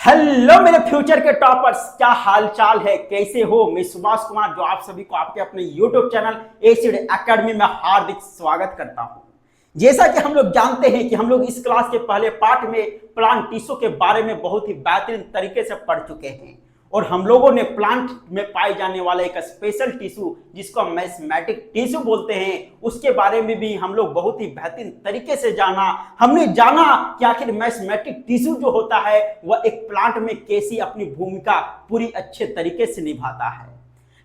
Hello मेरे future के toppers, क्या हाल चाल है, कैसे हो। मैं सुभाष कुमार जो आप सभी को आपके अपने यूट्यूब चैनल एसिड एकेडमी में हार्दिक स्वागत करता हूं। जैसा कि हम लोग जानते हैं कि हम लोग इस क्लास के पहले पार्ट में प्लांट टिश्यू के बारे में बहुत ही बेहतरीन तरीके से पढ़ चुके हैं और हम लोगों ने प्लांट में पाए जाने वाला एक स्पेशल टिश्यू जिसको हम मैस्मेटिक टिश्यू बोलते हैं उसके बारे में भी हम लोग बहुत ही बेहतरीन तरीके से जाना। हमने जाना कि आखिर मैस्मेटिक टिश्यू जो होता है वह एक प्लांट में कैसी अपनी भूमिका पूरी अच्छे तरीके से निभाता है।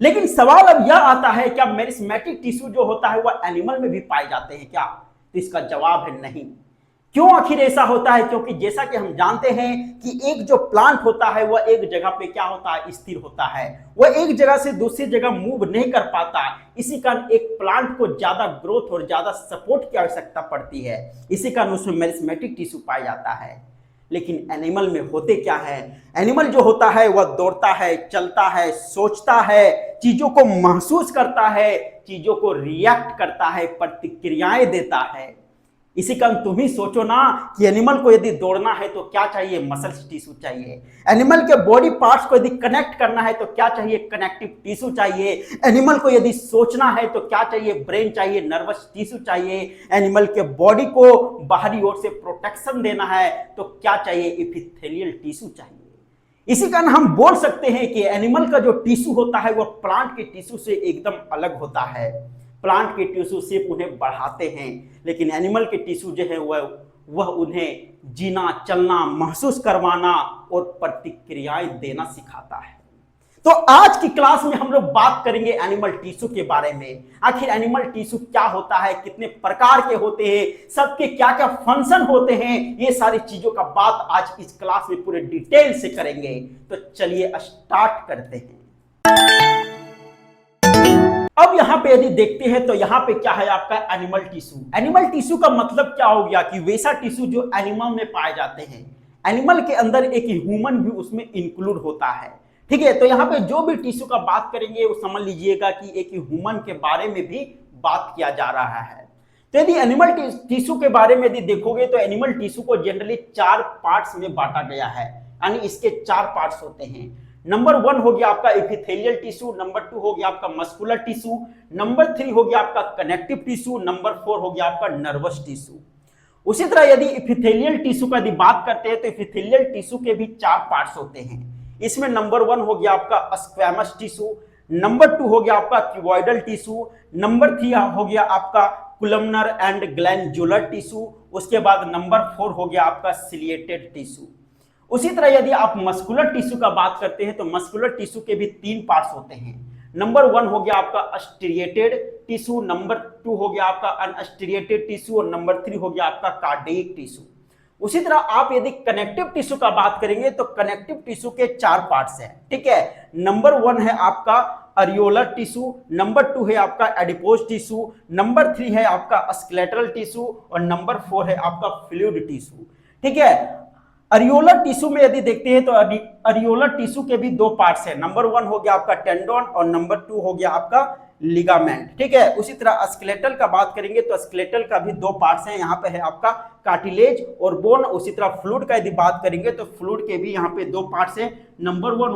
लेकिन सवाल अब यह आता है क्या मैस्मेटिक टिश्यू जो होता है वह एनिमल में भी पाए जाते हैं क्या? तो इसका जवाब है नहीं। क्यों आखिर ऐसा होता है? क्योंकि जैसा कि हम जानते हैं कि एक जो प्लांट होता है वह एक जगह पे क्या होता है, स्थिर होता है। वह एक जगह से दूसरी जगह मूव नहीं कर पाता। इसी कारण एक प्लांट को ज्यादा ग्रोथ और ज्यादा सपोर्ट की आवश्यकता पड़ती है। इसी कारण उसमें मैस्मेटिक टिश्यू पाया जाता है। लेकिन एनिमल में होते क्या है? एनिमल जो होता है वह दौड़ता है, चलता है, सोचता है, चीजों को महसूस करता है, चीजों को रिएक्ट करता है, प्रतिक्रियाएं देता है। इसी कारण तुम ही सोचो ना कि एनिमल को यदि दौड़ना है तो क्या चाहिए? मसल्स टिश्यू चाहिए। एनिमल के बॉडी पार्ट्स को यदि कनेक्ट करना है तो क्या चाहिए? कनेक्टिव टिश्यू चाहिए। एनिमल को यदि सोचना है तो क्या चाहिए? ब्रेन चाहिए, नर्वस टिश्यू चाहिए। एनिमल के बॉडी को बाहरी ओर से प्रोटेक्शन देना है तो क्या चाहिए? एपिथेलियल टिश्यू चाहिए। इसी कारण हम बोल सकते हैं कि एनिमल का जो टिश्यू होता है वह प्लांट के टिश्यू से एकदम अलग होता है। प्लांट के टिश्यू सिर्फ उन्हें बढ़ाते हैं, लेकिन एनिमल के टिश्यू जो है वह उन्हें जीना, चलना, महसूस करवाना और प्रतिक्रियाएं देना सिखाता है। तो आज की क्लास में हम लोग बात करेंगे एनिमल टिश्यू के बारे में। आखिर एनिमल टिश्यू क्या होता है, कितने प्रकार के होते हैं, सबके क्या क्या फंक्शन होते हैं, ये सारी चीजों का बात आज इस क्लास में पूरे डिटेल से करेंगे। तो चलिए स्टार्ट करते हैं। अब यहां पे यदि देखते हैं तो यहां पे क्या है आपका एनिमल टिश्यू। एनिमल टिश्यू का मतलब क्या हो गया कि वैसा टिश्यू जो एनिमल में पाए जाते हैं। एनिमल के अंदर एक ह्यूमन भी उसमें इंक्लूड होता है। ठीक है, तो यहाँ पे जो भी टिश्यू का बात करेंगे वो समझ लीजिएगा कि एक ह्यूमन के बारे में भी बात किया जा रहा है। तो यदि एनिमल टिश्यू के बारे में यदि देखोगे तो एनिमल टिश्यू को जनरली 4 पार्ट्स में बांटा गया है, यानी इसके 4 पार्ट्स होते हैं। नंबर 1 हो गया आपका एपिथेलियल टिश्यू, नंबर 2 हो गया आपका मस्कुलर टिश्यू, नंबर 3 हो गया आपका कनेक्टिव टिश्यू, नंबर 4 हो गया आपका नर्वस टिश्यू। उसी तरह यदि एपिथेलियल टिश्यू का यदि बात करते हैं तो एपिथेलियल टिश्यू के भी 4 पार्ट्स होते हैं। इसमें नंबर 1 हो गया आपका स्क्वैमस टिश्यू, नंबर 2 हो गया आपका क्यूबॉइडल टिश्यू, नंबर 3 हो गया आपका कोलमनर एंड ग्लैंडुलर टिश्यू, उसके बाद नंबर 4 हो गया आपका सिलिएटेड टिश्यू। उसी तरह यदि आप मस्कुलर टिश्यू का बात करते हैं तो मस्कुलर टिश्यू के भी 3 पार्ट्स होते हैं। नंबर 1 हो गया आपका स्ट्रिएटेड टिश्यू, नंबर 2 हो गया आपका अनस्ट्रिएटेड टिश्यू और नंबर 3 हो गया आपका कार्डियक टिश्यू। उसी तरह आप यदि कनेक्टिव टिश्यू का बात करेंगे तो कनेक्टिव टिश्यू के 4 पार्ट्स हैं। ठीक है, नंबर 1 है आपका अरियोलर टिश्यू, नंबर 2 है आपका एडिपोज टिश्यू, नंबर 3 है आपका स्केलेटल टिश्यू और नंबर 4 है आपका फ्लूइड टिश्यू। ठीक है, अरियोलर टिश्यू में यदि देखते हैं तो अरियोलर टिश्यू के भी 2 पार्ट्स हैं। नंबर 1 हो गया आपका टेंडोन और नंबर 2 हो गया आपका लिगामेंट। ठीक है, उसी तरह स्केलेटल का बात करेंगे तो स्केलेटल का भी 2 पार्ट्स हैं। यहाँ पे है आपका कार्टिलेज और बोन। उसी तरह फ्लूइड का यदि बात करेंगे तो फ्लूइड के भी यहाँ पे 2 पार्ट्स हैं। नंबर 1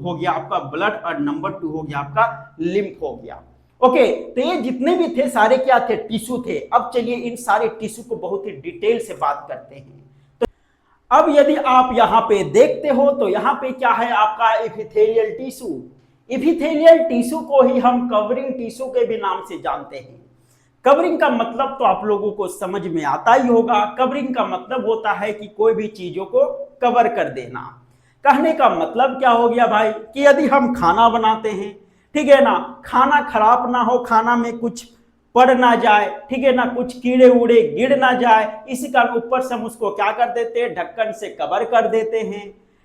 हो गया आपका ब्लड और नंबर 2 हो गया आपका लिम्फ हो गया। ओके, तो ये जितने भी थे सारे क्या थे? टिश्यू थे। अब चलिए इन सारे टिश्यू को बहुत ही डिटेल से बात करते हैं। अब यदि आप यहां पे देखते हो तो यहां पे क्या है आपका एपिथेलियल टिश्यू। एपिथेलियल टिश्यू को ही हम कवरिंग टिश्यू के भी नाम से जानते हैं। कवरिंग का मतलब तो आप लोगों को समझ में आता ही होगा। कवरिंग का मतलब होता है कि कोई भी चीजों को कवर कर देना। कहने का मतलब क्या हो गया भाई कि यदि हम खाना बनाते हैं, ठीक है ना, खाना खराब ना हो, खाना में कुछ पड़ ना जाए, ठीक है ना, कुछ कीड़े उड़े गिर ना जाए, इसी कारण ऊपर से हम उसको क्या कर देते हैं? ढक्कन से कवर कर देते हैं।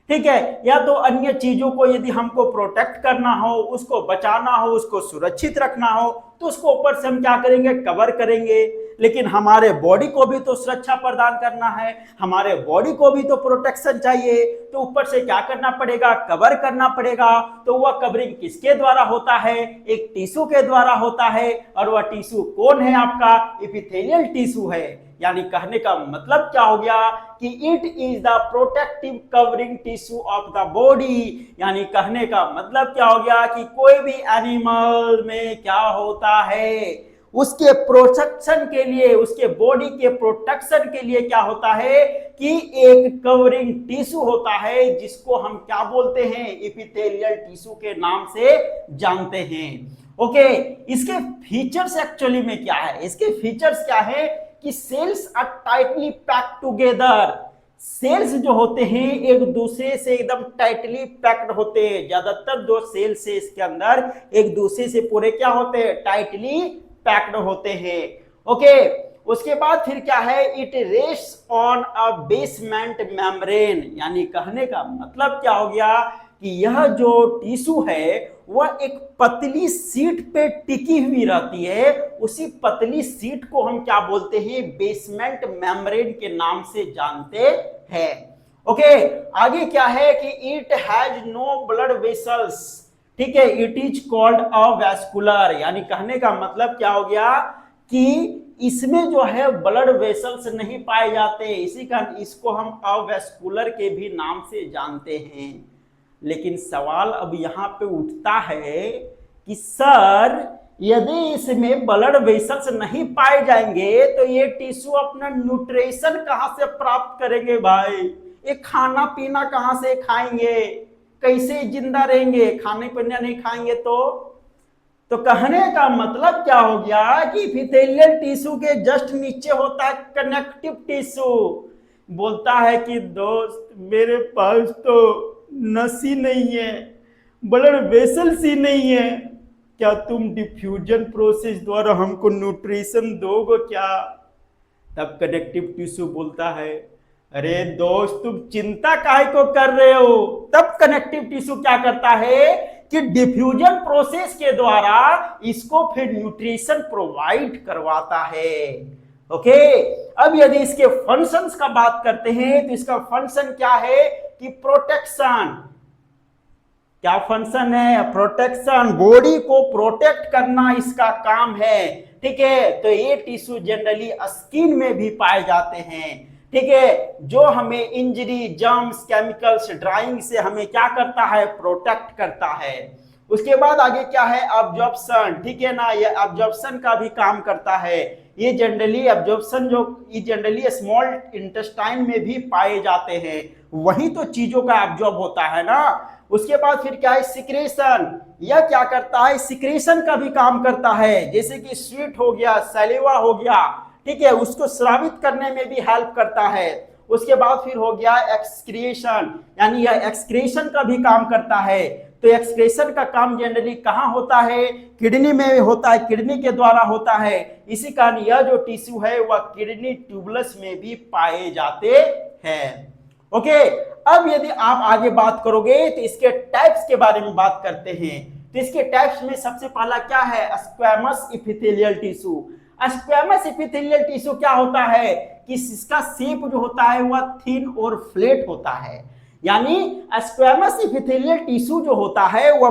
ठीक है, या तो अन्य चीजों को यदि हमको प्रोटेक्ट करना हो, उसको बचाना हो, उसको सुरक्षित रखना हो तो उसको ऊपर से हम क्या करेंगे? कवर करेंगे। लेकिन हमारे बॉडी को भी तो सुरक्षा प्रदान करना है, हमारे बॉडी को भी तो प्रोटेक्शन चाहिए, तो ऊपर से क्या करना पड़ेगा, कवर करना पड़ेगा। तो वह कवरिंग किसके द्वारा होता है, एक टिश्यू के द्वारा होता है, और वह टिश्यू कौन है, आपका एपिथेलियल टिश्यू है। यानी कहने का मतलब क्या हो गया कि it is the protective covering tissue of the body. यानी कहने का मतलब क्या हो गया कि कोई भी एनिमल में क्या होता है, उसके प्रोटेक्शन के लिए, उसके बॉडी के प्रोटेक्शन के लिए क्या होता है कि एक कवरिंग टिश्यू होता है, जिसको हम क्या बोलते हैं, एपिथेलियल टिश्यू के नाम से जानते हैं। ओके, इसके फीचर्स एक्चुअली में क्या है, इसके फीचर्स क्या है कि cells are tightly packed together. Cells जो होते हैं एक दूसरे से एकदम टाइटली पैक्ड होते हैं। ज्यादातर जो सेल्स है इसके अंदर एक दूसरे से पूरे क्या होते हैं, टाइटली पैक्ड होते हैं। ओके, उसके बाद फिर क्या है, it rest on a basement membrane. यानी कहने का मतलब क्या हो गया कि यह जो टिश्यू है वह एक पतली सीट पे टिकी हुई रहती है। उसी पतली सीट को हम क्या बोलते हैं, बेसमेंट मेम्ब्रेन के नाम से जानते हैं। ओके, आगे क्या है कि it has no blood vessels. ठीक है, इट इज कॉल्ड अवैस्कुलर। यानी कहने का मतलब क्या हो गया कि इसमें जो है ब्लड वेसल्स नहीं पाए जाते, इसी कारण इसको हम अवैस्कुलर के भी नाम से जानते हैं। लेकिन सवाल अब यहां पे उठता है कि सर यदि इसमें ब्लड वेसल्स नहीं पाए जाएंगे तो ये टिश्यू अपना न्यूट्रिशन कहां से प्राप्त करेंगे भाई, ये खाना पीना कहां से खाएंगे, कैसे जिंदा रहेंगे, खाने पीना नहीं खाएंगे तो कहने का मतलब क्या हो गया कि एपिथेलियल टिश्यू के जस्ट नीचे होता है कनेक्टिव टिश्यू। बोलता है कि दोस्त मेरे पास तो नस ही नहीं है, ब्लड वेसल्स ही नहीं है, क्या तुम डिफ्यूजन प्रोसेस द्वारा हमको न्यूट्रिशन दोगे क्या। तब कनेक्टिव टिश्यू बोलता है अरे दोस्त तुम चिंता काहे को कर रहे हो। तब कनेक्टिव टिश्यू क्या करता है कि डिफ्यूजन प्रोसेस के द्वारा इसको फिर न्यूट्रिशन प्रोवाइड करवाता है। ओके, अब यदि इसके फंक्शंस का बात करते हैं तो इसका फंक्शन क्या है कि प्रोटेक्शन। क्या फंक्शन है, प्रोटेक्शन, बॉडी को प्रोटेक्ट करना इसका काम है। ठीक है, तो ये टिश्यू जनरली स्किन में भी पाए जाते हैं। ठीक है, जो हमें इंजरी, जर्म्स, केमिकल्स, ड्राइंग से हमें क्या करता है, प्रोटेक्ट करता है। उसके बाद आगे क्या है, अब्जॉर्प्शन। ठीक है ना, ये अब्जॉर्प्शन का भी काम करता है। ये जनरली अब्जॉर्प्शन जो जनरली स्मॉल इंटेस्टाइन में भी पाए जाते हैं, वही तो चीजों का अब्जॉर्ब होता है ना। उसके बाद फिर क्या है, सिक्रेशन। यह क्या करता है, सिक्रेशन का भी काम करता है, जैसे कि स्वीट हो गया, सैलिवा हो गया, ठीक है, उसको स्रावित करने में भी हेल्प करता है। उसके बाद फिर हो गया एक्सक्रिएशन, यानी यह एक्सक्रेशन का भी काम करता है। तो एक्सक्रेशन का काम जनरली कहाँ होता है, किडनी में होता है, किडनी के द्वारा होता है। इसी कारण यह जो टिश्यू है वह किडनी ट्यूबुलस में भी पाए जाते हैं। ओके, अब यदि आप आगे बात करोगे तो इसके टाइप्स के बारे में बात करते हैं। तो इसके टाइप्स में सबसे पहला क्या है, squamous epithelial tissue. Squamous epithelial tissue क्या होता है कि इसका शेप जो होता है वह थिन और फ्लैट होता है। यानी स्क्वैमस एपिथेलियल टिश्यू जो होता है वह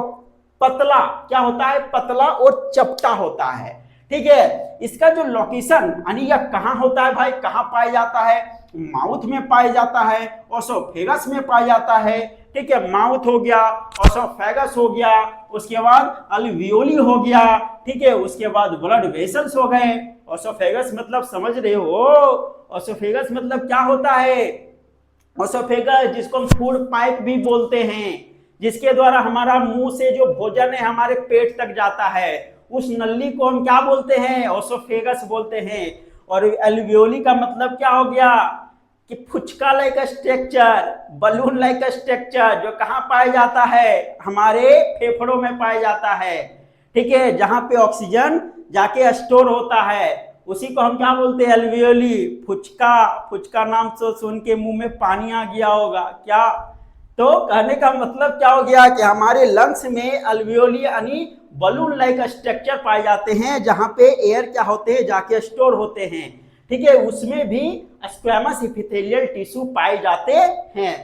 पतला, क्या होता है, पतला और चपटा होता है। ठीक है, इसका जो लोकेशन यानी यह कहां होता है भाई, कहां पाया जाता है, माउथ में पाया जाता है, ओसोफेगस में पाया जाता है। ठीक है, माउथ हो गया, ओसोफेगस हो गया, उसके बाद अल्वियोली हो गया। ठीक है, उसके बाद ब्लड वेसल्स हो गए। ओसोफेगस मतलब समझ रहे हो, ओसोफेगस मतलब क्या होता है, ओसोफेगस जिसको हम फूड पाइप भी बोलते हैं, जिसके द्वारा हमारा मुंह से जो भोजन है हमारे पेट तक जाता है, उस नली को हम क्या बोलते हैं, ओसोफेगस बोलते हैं। और एल्वियोली का मतलब क्या हो गया कि phuchka like structure, balloon like structure, जो कहाँ पाया जाता है, हमारे फेफड़ों में पाया जाता है। ठीक है, जहां पे ऑक्सीजन जाके स्टोर होता है, उसी को हम क्या बोलते हैं, एल्वियोली। फुचका, फुचका नाम से सुन के मुंह में पानी आ गया होगा क्या। तो कहने का मतलब क्या हो गया कि हमारे लंग्स में अल्वियोली यानी बलून लाइक स्ट्रक्चर पाए जाते हैं, जहां पे एयर क्या होते हैं जाके स्टोर होते हैं, ठीक है। उसमें भी स्क्वैमस एपिथेलियल टिश्यू पाए जाते हैं।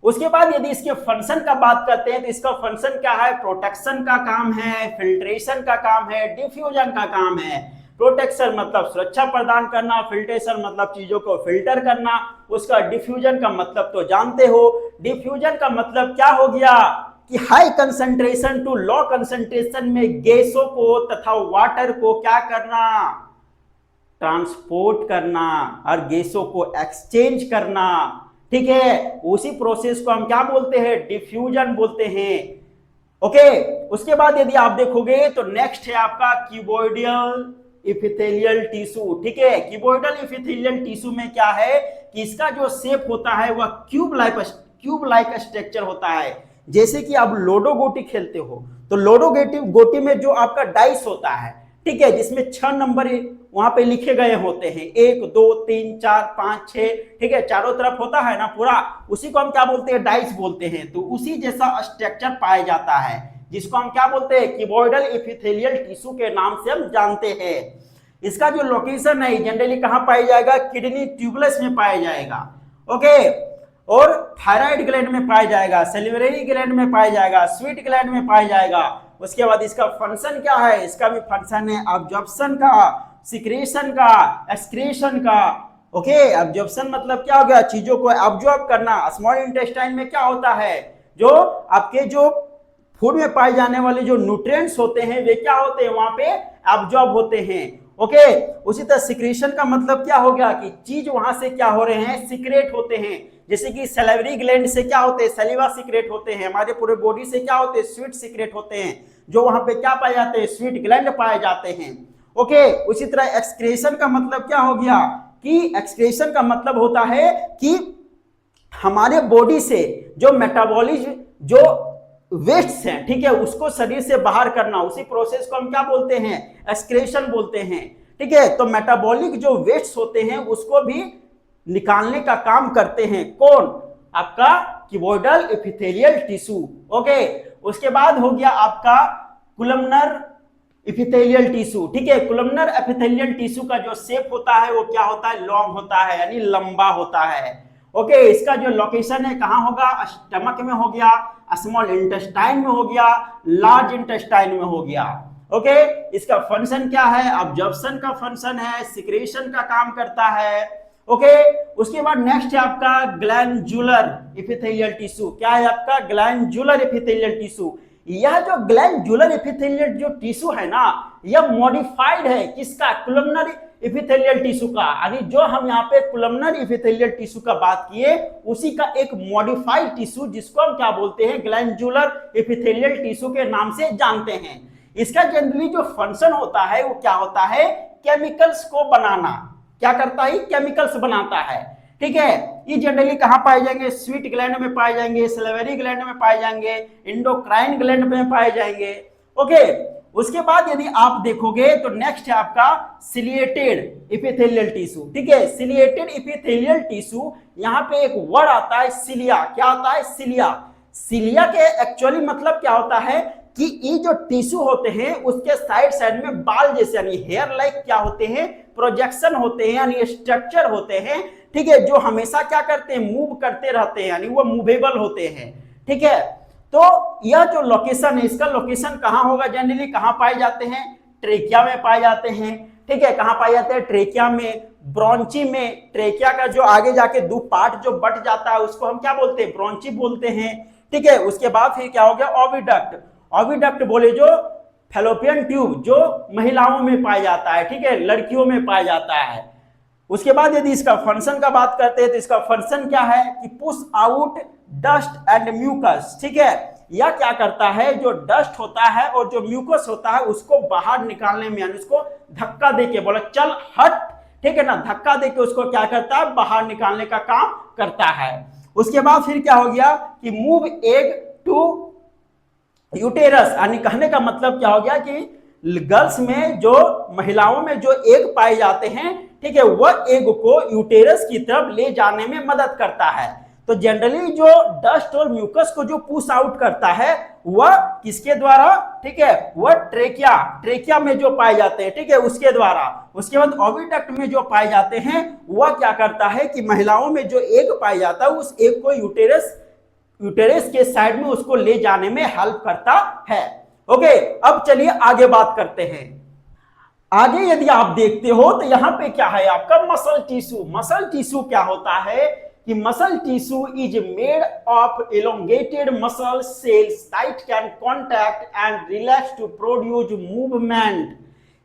उसके बाद यदि इसके फंक्शन का बात करते हैं तो इसका फंक्शन क्या है, प्रोटेक्शन का काम है, फिल्ट्रेशन का काम है, डिफ्यूजन का काम है। प्रोटेक्शन मतलब सुरक्षा प्रदान करना, फिल्ट्रेशन मतलब चीजों को फिल्टर करना, उसका डिफ्यूजन का मतलब तो जानते हो। डिफ्यूजन का मतलब क्या हो गया कि high concentration to low concentration में गैसों को तथा वाटर को क्या करना, ट्रांसपोर्ट करना और गैसों को एक्सचेंज करना, ठीक है। उसी प्रोसेस को हम क्या बोलते हैं, डिफ्यूजन बोलते हैं। ओके, उसके बाद यदि आप देखोगे तो नेक्स्ट है आपका क्यूबॉइडल एपिथेलियल टिश्यू, ठीक है। क्यूबॉइडल एपिथेलियल टिश्यू में क्या है कि इसका जो शेप होता है वह क्यूब लाइक स्ट्रक्चर होता है। जैसे कि आप लोडो गोटी खेलते हो तो लोडो गोटी में जो आपका डाइस होता है, ठीक है, जिसमें 6 नंबर वहां पे लिखे गए होते हैं, 1 2 3 4 5 6, ठीक है, चारों तरफ होता है ना पूरा, उसी को हम क्या बोलते हैं, डाइस बोलते हैं। तो उसी जैसा स्ट्रक्चर पाया जाता है, जिसको हम क्या बोलते हैं, क्यूबॉइडल एपिथेलियल टिश्यू के नाम से हम जानते हैं। इसका जो लोकेशन है जनरली कहां पाया जाएगा, किडनी ट्यूबुलस में पाया जाएगा, ओके, और थायराइड ग्लैंड में पाया जाएगा, सेलिवरी ग्लैंड में पाया जाएगा, स्वीट ग्लैंड में पाया जाएगा। उसके बाद इसका फंक्शन क्या है, इसका भी फंक्शन है ऑब्जॉर्प्शन का, सिक्रेशन का, एक्सक्रीशन का, ओके। ऑब्जॉर्प्शन मतलब क्या हो गया, चीजों को ऑब्जॉर्ब करना। स्मॉल इंटेस्टाइन में क्या होता है, जो आपके जो फूड में पाए जाने वाले जो न्यूट्रिएंट्स होते हैं वे क्या होते हैं, वहां पे ऑब्जॉर्ब होते हैं, ओके। उसी तरह सिक्रेशन का मतलब क्या हो गया कि चीज वहां से क्या हो रहे हैं, सीक्रेट होते हैं। जैसे कि सैलिवरी ग्लैंड से क्या होते हैं, सलीवा सीक्रेट होते हैं। हमारे पूरे बॉडी से क्या होते हैं, स्वीट सीक्रेट होते हैं, जो वहां पे क्या पाए जाते हैं, स्वीट ग्लैंड पाए जाते हैं, ओके। उसी तरह एक्सक्रीशन का मतलब क्या हो गया कि एक्सक्रीशन का मतलब होता है कि हमारे बॉडी से जो मेटाबॉलिज्म जो वेस्ट हैं, ठीक है, उसको शरीर से बाहर करना, उसी प्रोसेस को हम क्या बोलते हैं, एक्सक्रीशन बोलते हैं, ठीक है। तो मेटाबॉलिक जो वेस्ट होते हैं उसको भी निकालने का काम करते हैं कौन, आपका क्यूबॉइडल एपिथेलियल टिश्यू, ओके। उसके बाद हो गया आपका कोलमनर एपिथेलियल टिश्यू, ठीक है। कोलमनर एपिथेलियल टिश्यू का जो शेप होता है वो क्या होता है, लॉन्ग होता है, यानी लंबा होता है, ओके। इसका जो लोकेशन है कहां होगा, स्टमक में हो गया, स्मॉल इंटेस्टाइन में हो गया, लार्ज इंटेस्टाइन में हो गया, ओके। इसका फंक्शन क्या है, ऑब्जॉर्प्शन का फंक्शन है, सिक्रेशन का काम करता है, ओके। उसके बाद नेक्स्ट है आपका ग्लैंडुलर एपिथेलियल टिश्यू। क्या है आपका, ग्लैंडुलर एपिथेलियल टिश्यू। यह जो ग्लैंडुलर एपिथेलियल जो टिश्यू है ना, यह मॉडिफाइड है किसका, कोलमनर एपिथेलियल टिश्यू का, यानी जो हम यहाँ पे कोलमनर एपिथेलियल टिश्यू का बात किए उसी का एक मॉडिफाइड टिश्यू, जिसको हम क्या बोलते हैं, ग्लैंडुलर एपिथेलियल टिश्यू के नाम से जानते हैं। इसका जनरली जो फंक्शन होता है वो क्या होता है, केमिकल्स को बनाना। क्या करता है, केमिकल्स बनाता है, ठीक है। ये जनरली कहां पाए जाएंगे, स्वीट ग्लैंड में पाए जाएंगे, सैलिवरी ग्लैंड में पाए जाएंगे, एंडोक्राइन ग्लैंड में पाए जाएंगे, ओके। उसके बाद यदि आप देखोगे तो नेक्स्ट है आपका सिलिएटेड एपिथेलियल टिश्यू, ठीक है। सिलिएटेड एपिथेलियल टिश्यू, यहाँ पे एक वर्ड आता है सिलिया। क्या आता है, सिलिया। सिलिया के एक्चुअली मतलब क्या होता है कि ये जो टिश्यू होते हैं उसके साइड साइड में बाल जैसे यानी हेयर लाइक क्या होते हैं, प्रोजेक्शन होते हैं, यानी स्ट्रक्चर होते हैं, ठीक है, जो हमेशा क्या करते हैं, मूव करते रहते हैं, यानी वो मूवेबल होते हैं, ठीक है। तो यह जो लोकेशन है, इसका लोकेशन कहां होगा, जनरली कहां पाए जाते हैं, ट्रेकिया में पाए जाते हैं, ठीक है। कहां पाए जाते हैं, ट्रेकिया में, ब्रोंची में। ट्रेकिया का जो आगे जाके दो पार्ट जो बट जाता है उसको हम क्या बोलते हैं, ब्रोंची बोलते हैं, ठीक है। उसके बाद फिर क्या हो गया, ओविडक्ट। ओविडक्ट बोले जो फैलोपियन ट्यूब, जो महिलाओं में पाया जाता है, ठीक है, लड़कियों में पाया जाता है। उसके बाद यदि इसका फंक्शन का बात करते हैं तो इसका फंक्शन क्या है कि push out dust and mucus, ठीक है। यह क्या करता है, जो डस्ट होता है और जो म्यूकस होता है उसको बाहर निकालने में, यानी उसको धक्का देके, बोला चल हट, ठीक है ना, धक्का देके उसको क्या करता है, बाहर निकालने का काम करता है। उसके बाद फिर क्या हो गया कि मूव एग टू यूटेरस, यानी कहने का मतलब क्या हो गया कि गर्ल्स में, जो महिलाओं में जो एग पाए जाते हैं, ठीक है, वह एग को यूटेरस की तरफ ले जाने में मदद करता है। तो जनरली जो डस्ट और म्यूकस को जो पुश आउट करता है वह किसके द्वारा, ठीक है, वह ट्रेकिया में जो पाए जाते हैं, ठीक है, उसके द्वारा। उसके बाद ओविडक्ट में जो पाए जाते हैं वह क्या करता है कि महिलाओं में जो एग पाया जाता है उस एग को यूटेरस के साइड में उसको ले जाने में हेल्प करता है। ओके, अब चलिए आगे बात करते हैं। आगे यदि आप देखते हो तो यहां पे क्या है आपका मसल टिश्यू। मसल टिश्यू क्या होता है कि muscle tissue is made of elongated muscle cells that can contact and relax to produce movement.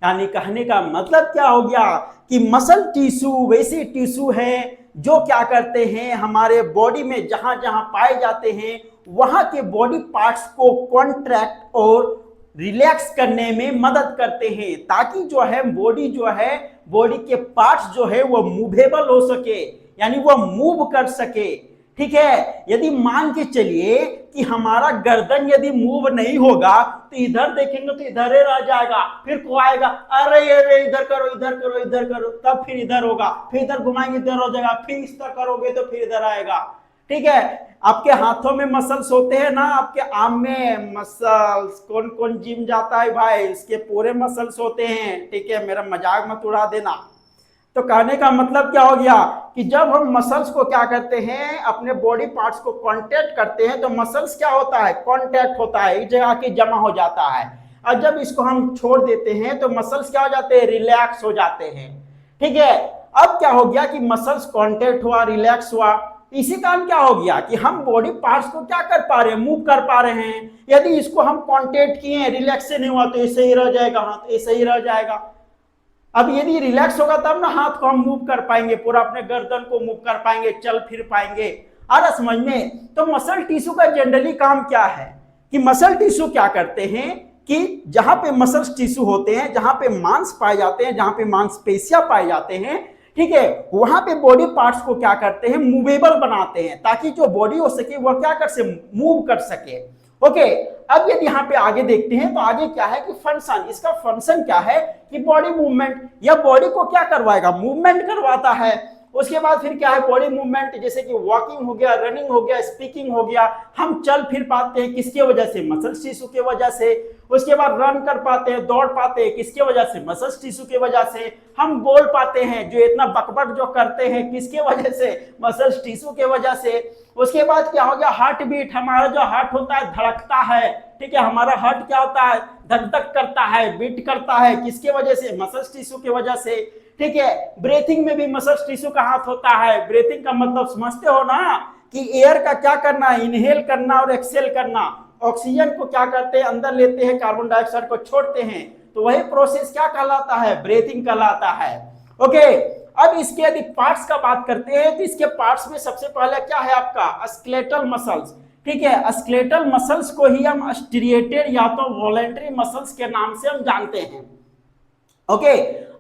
यानी कहने का मतलब क्या हो गया कि मसल टिश्यू वैसे टिश्यू है जो क्या करते हैं हमारे बॉडी में जहां जहां पाए जाते हैं वहां के बॉडी पार्ट्स को कॉन्ट्रैक्ट और रिलैक्स करने में मदद करते हैं, ताकि जो है बॉडी के पार्ट्स जो है वो मूवेबल हो सके, यानी वो मूव कर सके। ठीक है, यदि मान के चलिए कि हमारा गर्दन यदि मूव नहीं होगा तो इधर देखेंगे तो इधर ही रह जाएगा, फिर को आएगा अरे इधर करो इधर करो इधर करो, तब फिर इधर होगा, फिर इधर घुमाएंगे इधर हो जाएगा, फिर इस तरह करोगे तो फिर इधर आएगा। ठीक है, आपके हाथों में मसल्स होते हैं ना, आपके आर्म में मसल्स, कौन कौन जिम जाता है भाई, इसके पूरे मसल्स होते हैं। ठीक है, मेरा मजाक मत उड़ा देना। तो कहने का मतलब क्या हो गया कि जब हम मसल्स को क्या करते हैं अपने बॉडी पार्ट्स को कांटेक्ट करते हैं तो मसल्स क्या होता है, कांटेक्ट होता है, एक जगह के जमा हो जाता है। और जब इसको हम छोड़ देते हैं तो मसल्स क्या हो जाते हैं, रिलैक्स हो जाते हैं। ठीक है, अब क्या हो गया कि मसल्स कांटेक्ट हुआ, रिलैक्स हुआ, इसी कारण क्या हो गया कि हम बॉडी पार्ट्स को क्या कर पा रहे हैं, मूव कर पा रहे हैं। यदि इसको हम कांटेक्ट किए, रिलैक्स से नहीं हुआ तो ऐसे ही रह जाएगा, हाथ ऐसे ही रह जाएगा। अब यदि रिलैक्स होगा तब ना हाथ को हम मूव कर पाएंगे, पूरा अपने गर्दन को मूव कर पाएंगे, चल फिर पाएंगे। आ रहा समझ में? तो मसल टिश्यू का जनरली काम क्या है कि मसल टिश्यू क्या करते हैं कि जहां पे मसल टिश्यू होते हैं, जहां पे मांस पाए जाते हैं, जहां पे मांसपेशियां पाए जाते हैं, ठीक है, वहां पे बॉडी पार्ट्स को क्या करते हैं, मूवेबल बनाते हैं, ताकि जो बॉडी हो सके वह क्या कर सके, मूव कर सके। ओके, अब यदि यहाँ पे आगे देखते हैं तो आगे क्या है कि फंक्शन, इसका फंक्शन क्या है कि बॉडी मूवमेंट, या बॉडी को क्या करवाएगा, मूवमेंट करवाता है। उसके बाद फिर क्या है, बॉडी मूवमेंट, जैसे कि वॉकिंग हो गया, रनिंग हो गया, स्पीकिंग हो गया, हम चल फिर पाते हैं किसके वजह से, मसल टिश्यू के वजह से। उसके बाद रन कर पाते हैं, दौड़ पाते हैं किसके वजह से, मसल टिश्यू के वजह से। हम बोल पाते हैं, जो इतना बकबक जो करते हैं किसके वजह से, मसल टिश्यू के वजह से। उसके बाद क्या हो गया, हार्ट बीट, हमारा जो हार्ट होता है धड़कता है। ठीक है, हमारा हार्ट क्या होता है, धक धक करता है, बीट करता है, किसके वजह से, मसल टिश्यू के वजह से। ठीक है, ब्रीथिंग में भी मसल टिश्यू का हाथ होता है। ब्रीथिंग का मतलब समझते हो ना कि एयर का क्या करना है, इनहेल करना और एक्सहेल करना। ऑक्सीजन को क्या करते हैं, अंदर लेते हैं, कार्बन डाइऑक्साइड को छोड़ते हैं, तो वही प्रोसेस क्या कहलाता है, ब्रीथिंग कहलाता है। ओके, अब इसके यदि पार्ट्स का बात करते हैं तो इसके पार्ट्स में सबसे पहले क्या है आपका, स्केलेटल मसल्स। ठीक है, स्केलेटल मसल्स को ही हम स्ट्रिएटेड या तो वॉलेंटरी मसल्स के नाम से हम जानते हैं। ओके,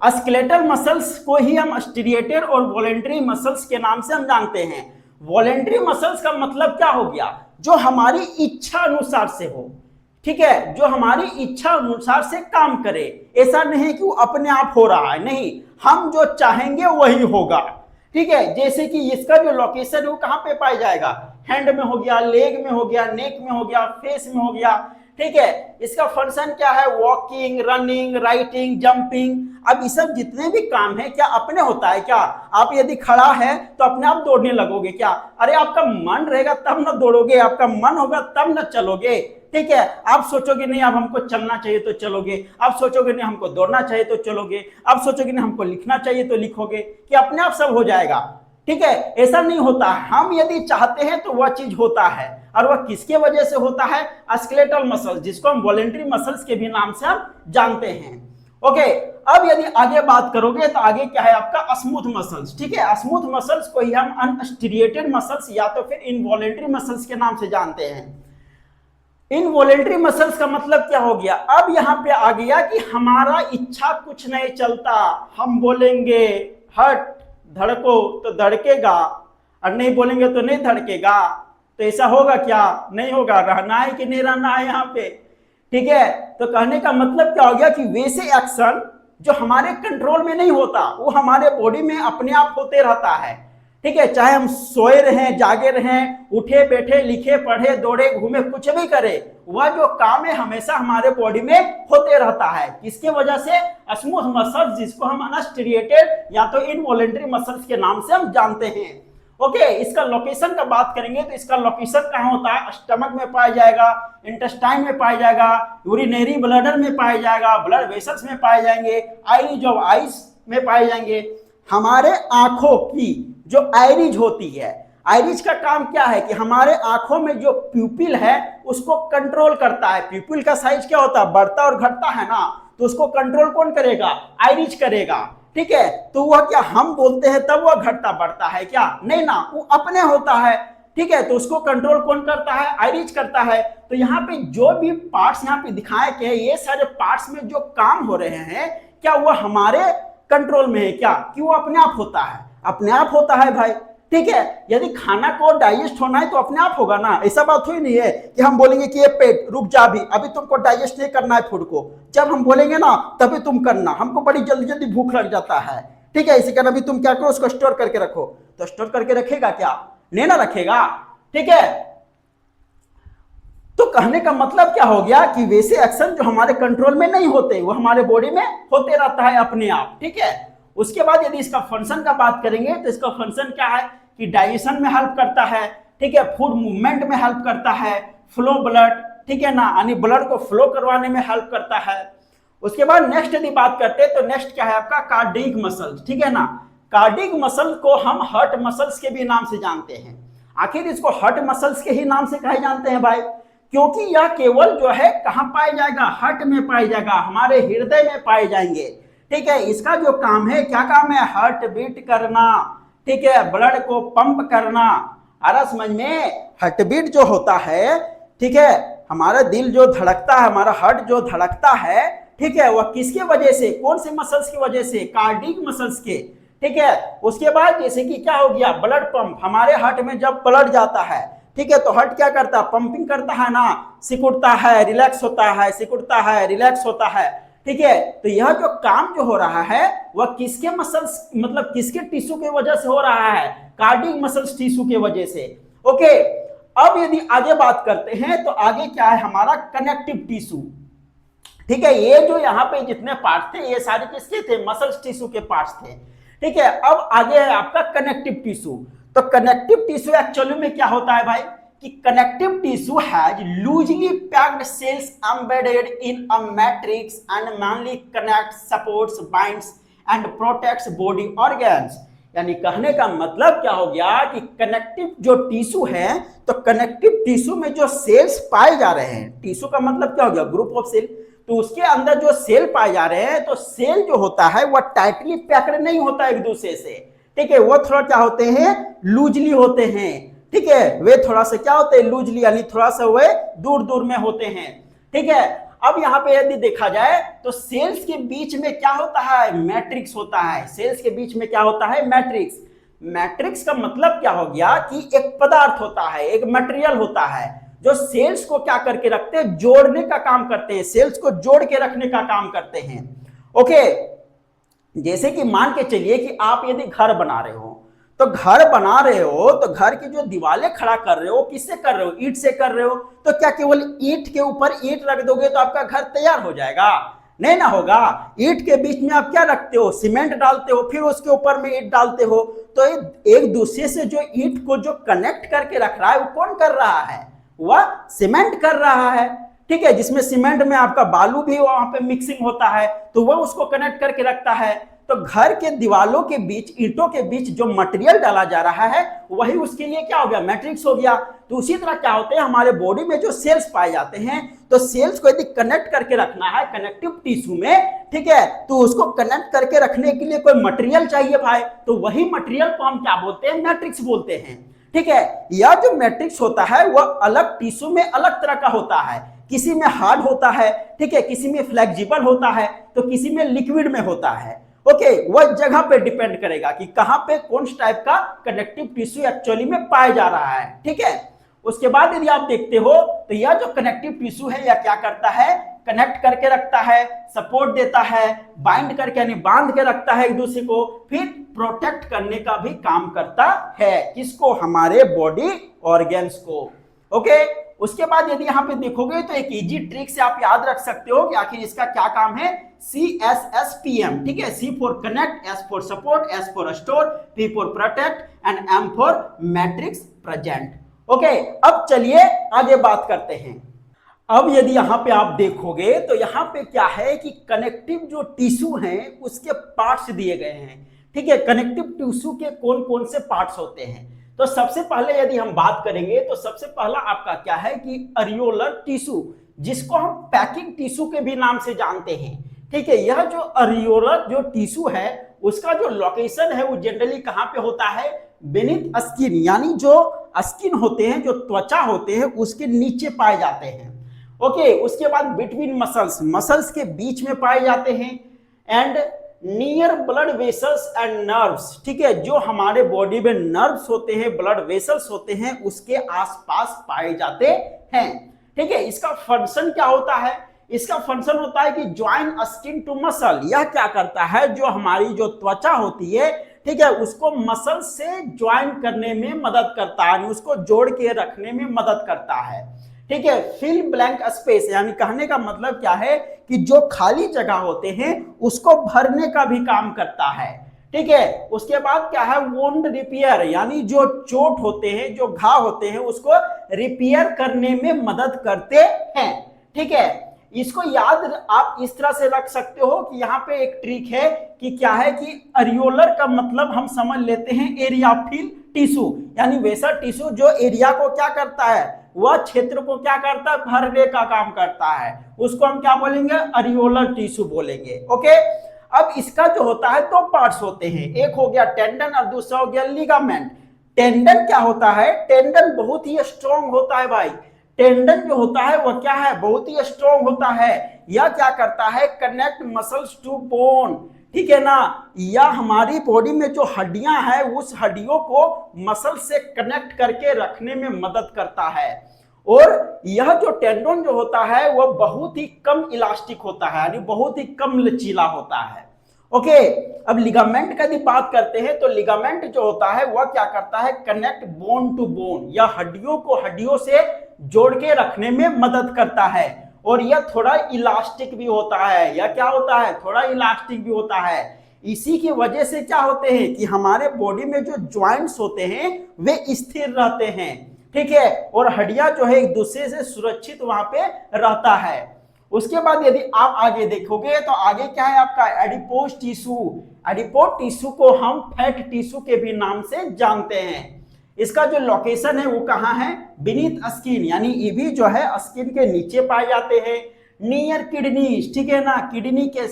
स्केलेटल मसल्स को ही हम स्ट्रिएटेड और वॉलेंटरी मसल्स के नाम से हम जानते हैं। वॉलेंटरी मसल्स का मतलब क्या हो गया, जो हमारी इच्छा अनुसार से हो। ठीक है, जो हमारी इच्छा अनुसार से काम करे, ऐसा नहीं कि वो अपने आप हो रहा है, नहीं, हम जो चाहेंगे वही होगा। ठीक है, जैसे कि इसका जो लोकेशन है वो कहां पे पाया जाएगा, हैंड में हो गया, लेग में हो गया, नेक में हो गया, फेस में हो गया। ठीक है, इसका फंक्शन क्या है, वॉकिंग, रनिंग, राइटिंग, जंपिंग। अब ये सब जितने भी काम है क्या अपने होता है क्या, आप यदि खड़ा है तो अपने आप दौड़ने लगोगे क्या, अरे आपका मन रहेगा तब ना दौड़ोगे, आपका मन होगा तब ना चलोगे। ठीक है, आप सोचोगे नहीं अब हमको चलना चाहिए तो चलोगे, आप सोचोगे नहीं हमको दौड़ना चाहिए तो चलोगे, आप सोचोगे नहीं हमको लिखना चाहिए तो लिखोगे, कि अपने आप सब हो जाएगा। ठीक है, ऐसा नहीं होता, हम यदि चाहते हैं तो वह चीज होता है, और वह किसके वजह से होता है, स्केलेटल मसल्स, जिसको हम वॉलेंटरी मसल्स के भी नाम से हम जानते हैं। ओके, अब यदि आगे बात करोगे तो आगे क्या है आपका, स्मूथ मसल्स। ठीक है, स्मूथ मसल्स को ही हम अनस्ट्रिएटेड मसल्स या तो फिर इनवॉलेंटरी मसल्स के नाम से जानते हैं। इनवॉलेंटरी मसल्स का मतलब क्या हो गया, अब यहां पे आ गया कि हमारा इच्छा कुछ नहीं चलता, हम बोलेंगे हट, धड़को तो धड़केगा, और नहीं बोलेंगे तो नहीं धड़केगा, तो ऐसा होगा क्या, नहीं होगा, रहना है कि नहीं रहना है यहाँ पे। ठीक है, तो कहने का मतलब क्या हो गया कि वैसे एक्शन जो हमारे कंट्रोल में नहीं होता वो हमारे बॉडी में अपने आप होते रहता है। ठीक है, चाहे हम सोए रहें, जागे रहें, उठे बैठे, लिखे पढ़े, दौड़े घूमे, कुछ भी करें, वह जो काम है हमेशा हमारे बॉडी में होते रहता है। किसके वजह से? स्मूथ मसल्स, जिसको हम अनस्टिरिएटेड या तो इनवॉलेंट्री मसल्स के नाम से हम जानते हैं। ओके, इसका लोकेशन का बात करेंगे तो इसका लोकेशन कहाँ होता है? स्टमक में पाया जाएगा, इंटेस्टाइन में पाया जाएगा, यूरिनरी ब्लैडर में पाया जाएगा, ब्लड वेसल्स में पाए जाएंगे, आइरिज ऑफ आइज में पाए जाएंगे। हमारे आंखों की जो आइरिज होती है, आइरिज का काम क्या है कि हमारे आंखों में जो प्यूपिल है उसको कंट्रोल करता है। प्यूपिल का साइज क्या होता है? बढ़ता और घटता है ना, तो उसको कंट्रोल कौन करेगा? आइरिज करेगा। ठीक है, तो वह क्या हम बोलते हैं तब वह घटता बढ़ता है क्या? नहीं ना, वो अपने होता है। ठीक है, तो उसको कंट्रोल कौन करता है? आइरिज करता है। तो यहाँ पे जो भी पार्ट्स यहाँ पे दिखाए गए, ये सारे पार्ट्स में जो काम हो रहे हैं, क्या वह हमारे कंट्रोल में है क्या? कि वो अपने आप होता है? अपने आप होता है भाई। ठीक है, यदि खाना को डाइजेस्ट होना है तो अपने आप होगा ना, ऐसा बात हुई नहीं है कि हम बोलेंगे कि ये पेट रुक जा, अभी तुमको डाइजेस्ट नहीं करना है फूड को, जब हम बोलेंगे ना तभी तुम करना, हमको बड़ी जल्दी जल्दी भूख लग जाता है। ठीक है, इसी कारण अभी तुम क्या करो, उसको स्टोर करके रखो। तो स्टोर करके रखेगा क्या? नहीं ना रखेगा। ठीक है, तो कहने का मतलब क्या हो गया कि वैसे एक्शन जो हमारे कंट्रोल में नहीं होते वो हमारे बॉडी में होते रहता है अपने आप। ठीक है, उसके बाद यदि इसका फंक्शन का बात करेंगे तो इसका फंक्शन क्या है कि डाइजेशन में हेल्प करता है। ठीक है, फूड मूवमेंट में हेल्प करता है, फ्लो ब्लड, ठीक है ना, यानी ब्लड को फ्लो करवाने में हेल्प करता है। उसके बाद नेक्स्ट यदि बात करते हैं तो नेक्स्ट क्या है आपका? Cardiac muscles. ठीक है ना, कार्डियक मसल को हम हार्ट मसल्स के भी नाम से जानते हैं। आखिर इसको हार्ट मसल्स के ही नाम से कहे जानते हैं भाई, क्योंकि यह केवल जो है कहां पाया जाएगा? हार्ट में पाया जाएगा, हमारे हृदय में पाए जाएंगे। ठीक है, इसका जो काम है, क्या काम है? हार्ट बीट करना। ठीक है, ब्लड को पंप करना। आ रहा समझ में? हार्ट बीट जो होता है, ठीक है, हमारा दिल जो धड़कता है, हमारा हार्ट जो धड़कता है, ठीक है, वह किसके वजह से? कौन से मसल्स की वजह से? कार्डियक मसल्स के। ठीक है, उसके बाद जैसे कि क्या हो गया? Blood pump. हमारे हार्ट में जब ब्लड जाता है, ठीक है, तो हार्ट क्या करता है? पंपिंग करता है ना, सिकुड़ता है, रिलैक्स होता है, सिकुड़ता है, रिलैक्स होता है। ठीक है, तो यह जो काम जो हो रहा है वह किसके मसल्स, मतलब किसके टिश्यू की वजह से हो रहा है? कार्डियक मसल्स टिश्यू की वजह से। ओके, अब यदि आगे बात करते हैं तो आगे क्या है हमारा? Connective tissue. ठीक है, ये जो यहाँ पे जितने पार्ट थे ये सारे किसके थे? मसल्स टिश्यू के पार्ट्स थे। ठीक है, अब आगे है आपका कनेक्टिव टिश्यू। तो कनेक्टिव टिश्यू एक्चुअली में क्या होता है भाई कि connective tissue has loosely packed cells embedded in a matrix and mainly connects, supports, binds and protects body organs। यानी कहने का मतलब क्या हो गया कि कनेक्टिव जो टिश्यू है, तो कनेक्टिव टिश्यू में जो सेल्स पाए जा रहे हैं, टिश्यू का मतलब क्या हो गया? Group of cell. तो उसके अंदर जो सेल पाए जा रहे हैं, तो सेल जो होता है वह टाइटली पैक्ड नहीं होता एक दूसरे से। ठीक है, वो थोड़ा क्या होते हैं? लूजली होते हैं। ठीक है, वे थोड़ा सा क्या होते हैं? लूजली, यानी थोड़ा सा वे दूर दूर में होते हैं। ठीक है, अब यहाँ पे यदि देखा जाए तो सेल्स के बीच में क्या होता है? मैट्रिक्स होता है। सेल्स के बीच में क्या होता है? मैट्रिक्स। मैट्रिक्स का मतलब क्या हो गया कि एक पदार्थ होता है, एक मटेरियल होता है जो सेल्स को क्या करके रखते हैं? जोड़ने का काम करते हैं, सेल्स को जोड़ के रखने का काम करते हैं। ओके, जैसे कि मान के चलिए कि आप यदि घर बना रहे हो, तो घर बना रहे हो तो घर की जो दीवारें खड़ा कर रहे हो किससे कर रहे हो? ईंट से कर रहे हो। तो क्या केवल ईंट के ऊपर ईंट रख दोगे तो आपका घर तैयार हो जाएगा? नहीं ना होगा। ईंट के बीच में आप क्या रखते हो? सीमेंट डालते हो, फिर उसके ऊपर में ईंट डालते हो। तो एक दूसरे से जो ईंट को जो कनेक्ट करके रख रहा है वो कौन कर रहा है? वह सीमेंट कर रहा है। ठीक है, जिसमें सीमेंट में आपका बालू भी वहां पे मिक्सिंग होता है, तो वह उसको कनेक्ट करके रखता है। तो घर के दीवारों के बीच, ईंटों के बीच जो मटेरियल डाला जा रहा है वही उसके लिए क्या हो गया? मैट्रिक्स हो गया। तो उसी तरह क्या होते हैं हमारे बॉडी में जो सेल्स पाए जाते हैं, तो सेल्स को यदि कनेक्ट करके रखना है कनेक्टिव टिश्यू में, ठीक है, तो उसको कनेक्ट करके रखने के लिए कोई मटेरियल चाहिए भाई। तो वही मटेरियल को हम क्या बोलते हैं? मैट्रिक्स बोलते हैं। ठीक है, यह जो मैट्रिक्स होता है वह अलग टिश्यू में अलग तरह का होता है। किसी में हार्ड होता है, ठीक है, किसी में फ्लेक्सिबल होता है, तो किसी में लिक्विड में होता है। ओके, वह जगह पे डिपेंड करेगा कि कहां पे कौन सा टाइप का कनेक्टिव टिश्यू एक्चुअली में पाया जा रहा है। ठीक है, उसके बाद यदि आप देखते हो तो यह जो कनेक्टिव टिश्यू है यह क्या करता है? कनेक्ट करके रखता है, सपोर्ट देता है, बाइंड करके यानी बांध के रखता है एक दूसरे को, फिर प्रोटेक्ट करने का भी काम करता है। किसको? हमारे बॉडी ऑर्गेन्स को। ओके, उसके बाद यदि यहाँ पे देखोगे तो एक इजी ट्रिक से आप याद रख सकते हो कि आखिर इसका क्या काम है। CSSPM, ठीक है। C for connect, S for support, S for store, P for protect and M for matrix present. Okay, अब चलिए आगे बात करते हैं। अब यदि यहाँ पे आप देखोगे तो यहाँ पे क्या है कि कनेक्टिव जो टिश्यू हैं उसके पार्ट्स दिए गए हैं, ठीक है। कनेक्टिव टिश्यू के कौन कौन से पार्ट्स होते हैं? तो सबसे पहले यदि हम बात करेंगे तो सबसे पहला आपका क्या है कि अरियोलर टिश्यू, जिसको हम पैकिंग टिश्यू के भी नाम से जानते हैं, ठीक है। यह जो अरियोलर जो टिश्यू है उसका जो लोकेशन है वो जनरली कहाँ पे होता है? बेनीथ स्किन, यानी जो स्किन होते हैं, जो त्वचा होते हैं उसके नीचे पाए जाते हैं। ओके, उसके बाद बिटवीन मसल्स, मसल्स के बीच में पाए जाते हैं। And near blood vessels and nerves, ठीक है। जो हमारे बॉडी में नर्व्स होते हैं, ब्लड वेसल्स होते हैं, उसके आसपास पाए जाते हैं, ठीक है। इसका फंक्शन क्या होता है? इसका फंक्शन होता है कि ज्वाइन स्किन टू मसल। यह क्या करता है? जो हमारी जो त्वचा होती है, ठीक है, उसको मसल से ज्वाइन करने में मदद करता है, उसको जोड़ के रखने में मदद करता है, ठीक है। फिल ब्लैंक स्पेस, यानी कहने का मतलब क्या है कि जो खाली जगह होते हैं उसको भरने का भी काम करता है, ठीक है। उसके बाद क्या है? वुंड रिपेयर, यानी जो चोट होते हैं, जो घाव होते हैं, उसको रिपेयर करने में मदद करते हैं, ठीक है। इसको याद आप इस तरह से रख सकते हो कि यहाँ पे एक ट्रिक है कि क्या है कि अरियोलर का मतलब हम समझ लेते हैं एरिया फिल टिश्यू, यानी वैसा टिश्यू जो एरिया को क्या करता है, वह क्षेत्र को क्या करता है? भरने का काम करता है, उसको हम क्या बोलेंगे? अरियोलर टिश्यू बोलेंगे। ओके, अब इसका जो होता है दो पार्ट्स होते हैं, एक हो गया टेंडन और दूसरा हो गया लिगामेंट। टेंडन क्या होता है? टेंडन बहुत ही स्ट्रॉन्ग होता है भाई। टेंडन जो होता है वह क्या है? बहुत ही स्ट्रॉन्ग होता है। यह क्या करता है? कनेक्ट मसल्स टू बोन, ठीक है ना। या हमारी बॉडी में जो हड्डियां हैं उस हड्डियों को मसल से कनेक्ट करके रखने में मदद करता है। और यह जो टेंडन जो होता है वह बहुत ही कम इलास्टिक होता है, यानी बहुत ही कम लचीला होता है। ओके, अब लिगामेंट का यदि बात करते हैं तो लिगामेंट जो होता है वह क्या करता है? कनेक्ट बोन टू बोन, या हड्डियों को हड्डियों से जोड़ के रखने में मदद करता है। और यह थोड़ा इलास्टिक भी होता है। यह क्या होता है? थोड़ा इलास्टिक भी होता है। इसी की वजह से क्या होते हैं कि हमारे बॉडी में जो ज्वाइंट्स होते हैं वे स्थिर रहते हैं, ठीक है। और हड्डियां जो है एक दूसरे से सुरक्षित वहां पे रहता है। उसके बाद यदि आप आगे देखोगे तो आगे क्या है आपका? Adipose tissue. एडिपोज टिश्यू को हम फैट टिश्यू के भी नाम से जानते हैं। इसका जो लोकेशन है वो कहाँ है? बीनीथ स्किन, यानी ये भी जो है स्किन के नीचे पाए जाते हैं। नियर किडनीज, ठीक है ना, किडनी के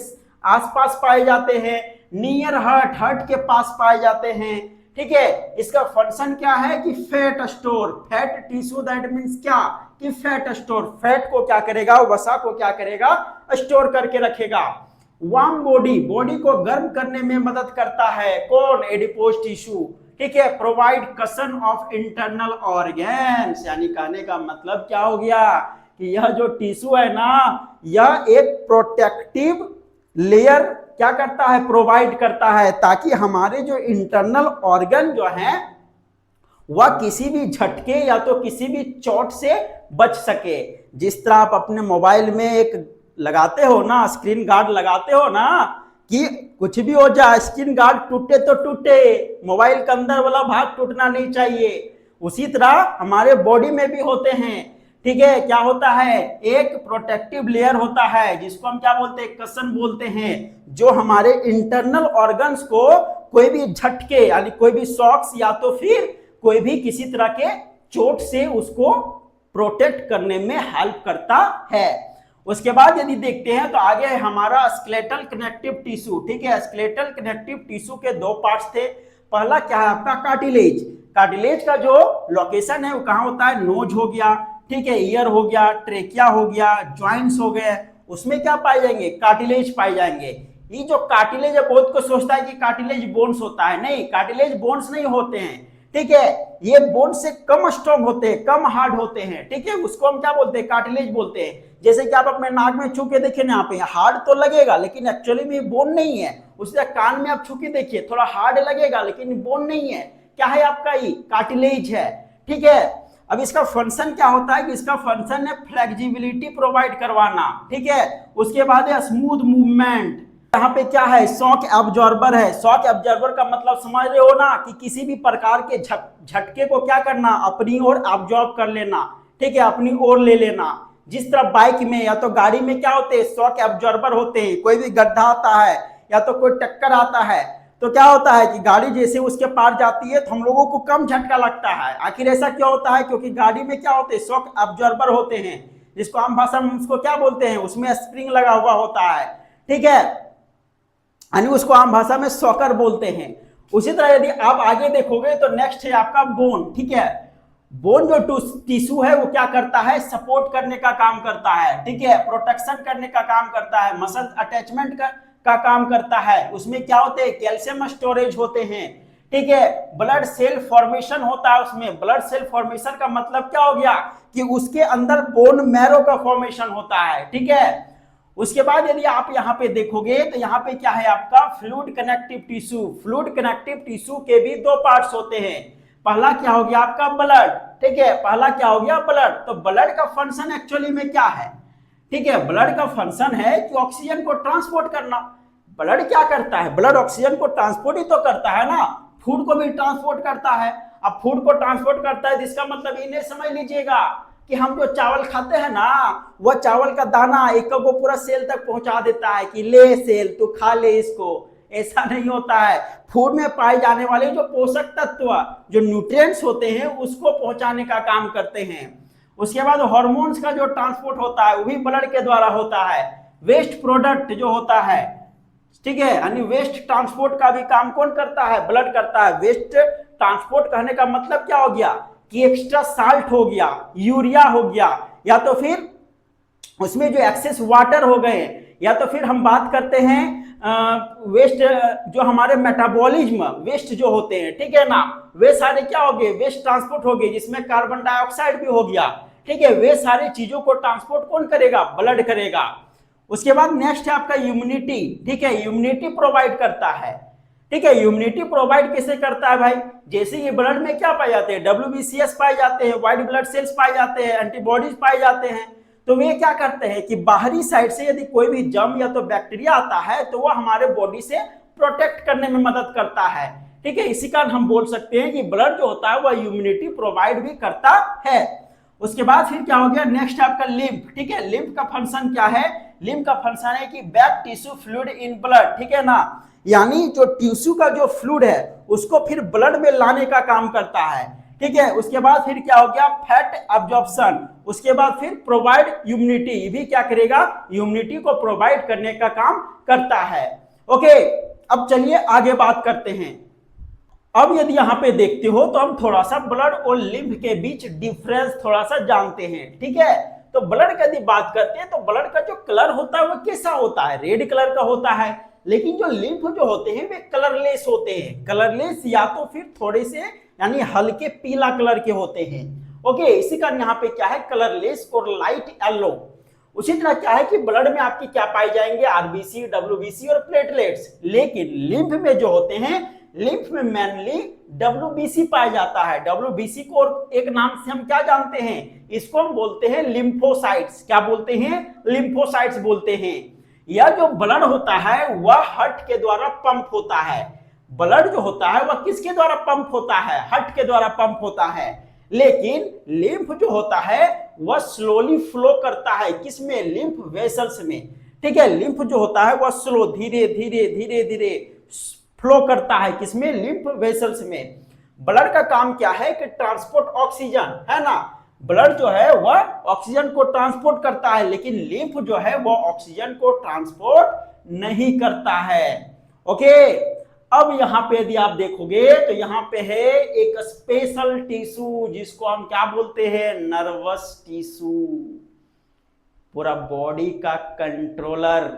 आसपास पाए जाते हैं। नियर हार्ट, हार्ट के पास पाए जाते हैं, ठीक है। इसका फंक्शन क्या है कि fat store, fat tissue, that means क्या कि फैट स्टोर, फैट को क्या करेगा? वसा को क्या करेगा? स्टोर करके रखेगा। वार्म बॉडी, बॉडी को गर्म करने में मदद करता है। कौन? एडिपोज टिश्यू, ठीक है। Provide Kishan of internal organs, यानी कहने का मतलब क्या हो गया कि यह जो टिश्यू है ना, यह एक प्रोटेक्टिव लेयर क्या करता है? प्रोवाइड करता है, ताकि हमारे जो इंटरनल ऑर्गन जो हैं वह किसी भी झटके या तो किसी भी चोट से बच सके। जिस तरह आप अपने मोबाइल में एक लगाते हो ना, स्क्रीन गार्ड लगाते हो ना, कि कुछ भी हो जाए, स्क्रीन गार्ड टूटे तो टूटे, मोबाइल के अंदर वाला भाग टूटना नहीं चाहिए। उसी तरह हमारे बॉडी में भी होते हैं, ठीक है। क्या होता है? एक प्रोटेक्टिव लेयर होता है जिसको हम क्या बोलते हैं? कशन बोलते हैं, जो हमारे इंटरनल ऑर्गन्स को कोई भी झटके यानी कोई भी शॉक्स या तो फिर कोई भी किसी तरह के चोट से उसको प्रोटेक्ट करने में हेल्प करता है। उसके बाद यदि देखते हैं तो आगे है हमारा स्केलेटल कनेक्टिव टिश्यू, ठीक है। स्केलेटल कनेक्टिव टिश्यू के दो पार्ट्स थे। पहला क्या है आपका? कार्टिलेज। कार्टिलेज का जो लोकेशन है वो कहाँ होता है? नोज हो गया, ठीक है, ईयर हो गया, ट्रेकिया हो गया, ज्वाइंट्स हो गए, उसमें क्या पाए जाएंगे? कार्टिलेज पाए जाएंगे। ये जो कार्टिलेज है, बहुत को सोचता है कि कार्टिलेज बोन्स होता है, नहीं, कार्टिलेज बोन्स नहीं होते हैं, ठीक है, ये बोन से कम स्ट्रॉन्ग होते हैं, कम हार्ड होते हैं, ठीक है, उसको हम क्या बोलते हैं, कार्टिलेज बोलते हैं। जैसे कि आप अपने नाक में छू के देखिए ना, यहाँ पे हार्ड तो लगेगा लेकिन एक्चुअली में बोन नहीं है। उसी तरह कान में आप छू के देखिए, थोड़ा हार्ड लगेगा लेकिन बोन नहीं है, क्या है आपका, ये कार्टिलेज है, ठीक है। अब इसका फंक्शन क्या होता है कि इसका फंक्शन है फ्लेक्सिबिलिटी प्रोवाइड करवाना, ठीक है। उसके बाद है स्मूथ मूवमेंट। यहाँ पे क्या है, शॉक एब्जॉर्बर है। शॉक एब्जॉर्बर का मतलब समझ रहे हो ना, कि किसी भी प्रकार के झटके को क्या करना, अपनी ओर एब्जॉर्ब कर लेना, ठीक है, अपनी ओर ले लेना। जिस तरह बाइक में या तो गाड़ी में क्या होते हैं, शॉक एब्जॉर्बर होते हैं। कोई भी गड्ढा आता है या तो कोई टक्कर आता है तो क्या होता है कि गाड़ी जैसे उसके पार जाती है तो हम लोगों को कम झटका लगता है। आखिर ऐसा क्यों होता है, क्योंकि गाड़ी में क्या होते हैं, शॉक एब्जॉर्बर होते हैं, जिसको आम भाषा में उसको क्या बोलते हैं, उसमें स्प्रिंग लगा हुआ होता है, ठीक है, यानी उसको आम भाषा में शॉकर बोलते हैं। उसी तरह यदि आप आगे देखोगे तो नेक्स्ट है आपका बोन, ठीक है। बोन जो टिश्यू है वो क्या करता है, सपोर्ट करने का काम करता है, ठीक है, प्रोटेक्शन करने का काम करता है, मसल अटैचमेंट का काम करता है। उसमें क्या होते हैं, कैल्शियम स्टोरेज होते हैं, ठीक है। ब्लड सेल फॉर्मेशन होता है उसमें। ब्लड सेल फॉर्मेशन का मतलब क्या हो गया कि उसके अंदर बोन मैरो का फॉर्मेशन होता है, ठीक है। उसके बाद यदि आप यहाँ पे देखोगे तो यहाँ पे क्या है आपका, fluid connective tissue. Fluid connective tissue के भी दो पार्ट्स होते हैं। पहला क्या हो गया आपका, ब्लड, ठीक है, पहला क्या हो गया, ब्लड। तो ब्लड का फंक्शन एक्चुअली में क्या है, ठीक है, ब्लड का फंक्शन है कि ऑक्सीजन को ट्रांसपोर्ट करना। ब्लड क्या करता है, ब्लड ऑक्सीजन को ट्रांसपोर्ट ही तो करता है ना, फूड को भी ट्रांसपोर्ट करता है। अब फूड को ट्रांसपोर्ट करता है तो इसका मतलब इन्हें समझ लीजिएगा कि हम जो चावल खाते हैं ना, वह चावल का दाना एक को पूरा सेल तक पहुंचा देता है कि ले सेल तू खा ले इसको। ऐसा नहीं होता है। फूड में पाए जाने वाले जो पोषक तत्व, जो न्यूट्रिएंट्स होते हैं, उसको पहुंचाने का काम करते हैं। उसके बाद हार्मोन्स का जो ट्रांसपोर्ट होता है वो भी ब्लड के द्वारा होता है। वेस्ट प्रोडक्ट जो होता है, ठीक है, यानी वेस्ट ट्रांसपोर्ट का भी काम कौन करता है, ब्लड करता है। वेस्ट ट्रांसपोर्ट कहने का मतलब क्या हो गया कि एक्स्ट्रा साल्ट हो गया, यूरिया हो गया, या तो फिर उसमें जो एक्सेस वाटर हो गए, या तो फिर हम बात करते हैं वेस्ट, जो हमारे मेटाबॉलिज्म वेस्ट जो होते हैं, ठीक है ना, वे सारे क्या हो गए, वेस्ट ट्रांसपोर्ट हो गए, जिसमें कार्बन डाइऑक्साइड भी हो गया, ठीक है। वे सारी चीजों को ट्रांसपोर्ट कौन करेगा, ब्लड करेगा। उसके बाद नेक्स्ट है आपका इम्यूनिटी, ठीक है, इम्यूनिटी प्रोवाइड करता है, ठीक है। इम्यूनिटी प्रोवाइड कैसे करता है भाई, जैसे ये ब्लड में क्या पाए जाते हैं, WBCS पाए जाते हैं, व्हाइट ब्लड सेल्स पाए जाते हैं, एंटीबॉडीज पाए जाते हैं। तो वे क्या करते हैं कि बाहरी साइड से यदि कोई भी जर्म या तो बैक्टीरिया आता है तो वह हमारे बॉडी से प्रोटेक्ट करने में मदद करता है, ठीक है। इसी कारण हम बोल सकते हैं कि ब्लड जो होता है वह इम्यूनिटी प्रोवाइड भी करता है। उसके बाद फिर क्या हो गया, नेक्स्ट आपका लिम्फ, ठीक है। लिम्फ का फंक्शन क्या है, लिम्फ का फंक्शन है कि back tissue fluid in blood, ठीक है ना, यानी जो टिश्यू का जो फ्लूइड है उसको फिर ब्लड में लाने का काम करता है, ठीक है। उसके बाद फिर क्या हो गया, फैट एब्जॉर्प्शन। उसके बाद फिर प्रोवाइड इम्यूनिटी, ये भी क्या करेगा, इम्यूनिटी को प्रोवाइड करने का काम करता है। ओके, अब चलिए आगे बात करते हैं। अब यदि यहां पे देखते हो तो हम थोड़ा सा ब्लड और लिम्फ के बीच डिफरेंस थोड़ा सा जानते हैं, ठीक है। तो ब्लड की यदि बात करते हैं तो ब्लड का जो कलर होता है वो कैसा होता है, रेड कलर का होता है। लेकिन जो लिम्फ जो होते हैं वे कलरलेस होते हैं। कलरलेस या तो फिर थोड़े से यानी हल्के पीला कलर के होते हैं। ओके, इसी कारण यहाँ पे क्या है, कलरलेस और लाइट येलो। उसी तरह क्या है कि ब्लड में आपकी क्या पाई जाएंगे, आरबीसी, डब्ल्यूबीसी और प्लेटलेट्स। लेकिन लिम्फ में जो होते हैं, लिम्फ में मेनली डब्ल्यूबीसी पाया जाता है। डब्ल्यूबीसी को और एक नाम से हम क्या जानते हैं, इसको हम बोलते हैं लिम्फोसाइट्स। क्या बोलते हैं, लिम्फोसाइट्स बोलते हैं। यह जो ब्लड होता है वह हार्ट के द्वारा पंप होता है। ब्लड जो होता है वह किसके द्वारा पंप होता है, हार्ट के द्वारा पंप होता है। लेकिन लिम्फ जो होता है वह स्लोली फ्लो करता है, किसमें, लिम्फ वेसल्स में, ठीक है। लिम्फ जो होता है वह स्लो, धीरे धीरे धीरे धीरे फ्लो करता है, किसमें, लिम्फ वेसल्स में। ब्लड का काम क्या है कि ट्रांसपोर्ट ऑक्सीजन, है ना, ब्लड जो है वह ऑक्सीजन को ट्रांसपोर्ट करता है, लेकिन लिम्फ जो है वह ऑक्सीजन को ट्रांसपोर्ट नहीं करता है। ओके, अब यहां पे यदि आप देखोगे तो यहां पे है एक स्पेशल टिश्यू जिसको हम क्या बोलते हैं, नर्वस टिश्यू, पूरा बॉडी का कंट्रोलर,